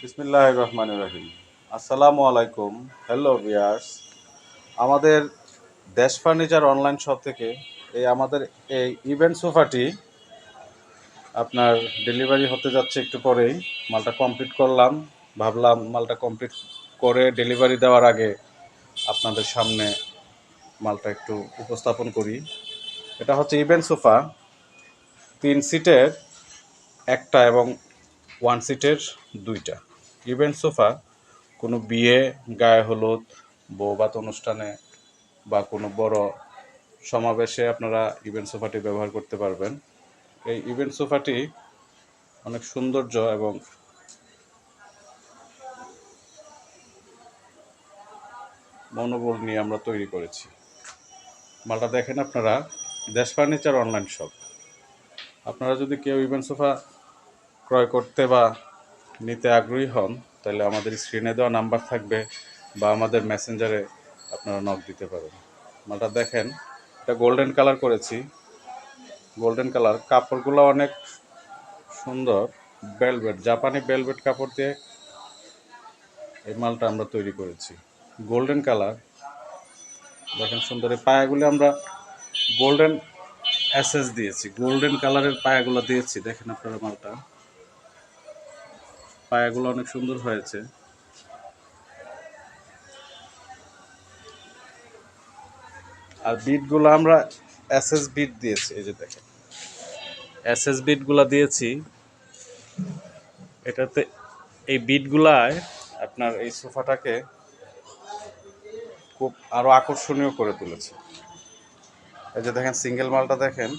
বিসমিল্লাহির রহমানির রহিম। আসসালামু আলাইকুম। হ্যালো ভিউয়ার্স, আমাদের দেশ ফার্নিচার অনলাইন শপ থেকে আমাদের এই ইভেন্ট সোফাটি আপনার ডেলিভারি হতে যাচ্ছে একটু পরেই। মালটা কমপ্লিট করলাম, ভাবলাম মালটা কমপ্লিট করে ডেলিভারি দেওয়ার আগে আপনাদের সামনে মালটা একটু উপস্থাপন করি। এটা হচ্ছে ইভেন্ট সোফা, 3 সিটের একটা এবং 1 সিটের দুইটা। ইভেন্ট সোফা কোনো বিয়ে, গায়ে হলুদ, বৌভাত অনুষ্ঠানে বা কোনো বড় সমাবেশে আপনারা ইভেন্ট সোফাটি ব্যবহার করতে পারবেন। এই ইভেন্ট সোফাটি অনেক সৌন্দর্য এবং মনোবল নিয়ে আমরা তৈরি করেছি। মালটা দেখেন আপনারা, দেশ ফার্নিচার অনলাইন শপ। আপনারা যদি কেউ ইভেন্ট সোফা ক্রয় করতে বা নিতে আগ্রহী হন, তাহলে আমাদের স্ক্রিনে দেওয়া নাম্বার থাকবে বা আমাদের মেসেঞ্জারে আপনারা নক দিতে পারেন। মালটা দেখেন, এটা গোল্ডেন কালার করেছি। গোল্ডেন কালার, কাপড়গুলো অনেক সুন্দর। বেলভেট, জাপানি বেলভেট কাপড় দিয়ে এই মালটা আমরা তৈরি করেছি। গোল্ডেন কালার দেখেন, সুন্দর। এই পায়াগুলো আমরা গোল্ডেন অ্যাসেস দিয়েছি, গোল্ডেন কালারের পায়াগুলো দিয়েছি। দেখেন আপনারা মালটা, পায়াগুলো অনেক সুন্দর হয়েছে। আর বিটগুলো আমরা এসএস বিট দিয়েছি, এই যে দেখেন এসএস বিটগুলো দিয়েছি এটাতে। এই বিটগুলায় আপনার এই সোফাটাকে খুব আরো আকর্ষণীয় করে তুলেছে। এই যে দেখেন সিঙ্গেল মালটা দেখেন,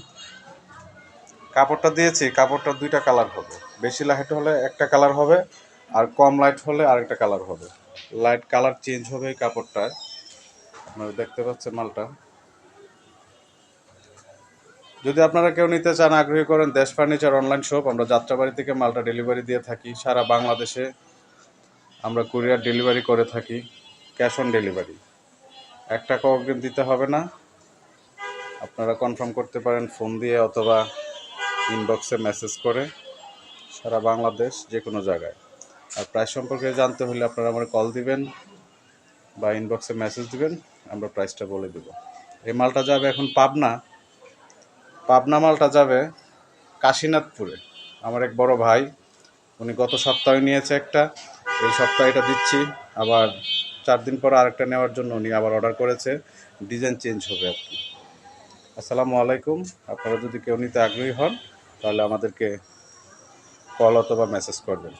কাপড়টা দিয়েছি, কাপড়টা দুইটা কালার হবে। বেশি লাইট হলে একটা কালার হবে, আর কম লাইট হলে আরেকটা কালার হবে। লাইট কালার চেঞ্জ হবে এই কাপড়টায়। আপনারা দেখতে পাচ্ছেন মালটা। যদি আপনারা কেউ নিতে চান, আগ্রহী করেন, দেশ ফার্নিচার অনলাইন শপ। আমরা যাত্রাবাড়ি থেকে মালটা ডেলিভারি দিয়ে থাকি। সারা বাংলাদেশে আমরা কুরিয়ার ডেলিভারি করে থাকি। ক্যাশ অন ডেলিভারি, 1 টাকাও অগ্রিম দিতে হবে না। আপনারা কনফার্ম করতে পারেন ফোন দিয়ে অথবা ইনবক্সে মেসেজ করে, সারা বাংলাদেশ যে কোনো জায়গায়। আর প্রাইস সম্পর্কে জানতে হলে আপনারা আমার কল দিবেন বা ইনবক্সে মেসেজ দিবেন, আমরা প্রাইসটা বলে দেব। এই মালটা যাবে এখন পাবনা। পাবনা মালটা যাবে কাশীনাথপুরে। আমার এক বড় ভাই, উনি গত সপ্তাহে নিয়েছে একটা, এই সপ্তাহে এটা দিচ্ছি। আবার 4 দিন পর আরেকটা নেওয়ার জন্য উনি আবার অর্ডার করেছে। ডিজাইন চেঞ্জ হবে আর কি। আসসালামু আলাইকুম। আপনারা যদি কেউ নিতে আগ্রহী হন, তাহলে আমাদেরকে কল অথবা মেসেজ করবেন।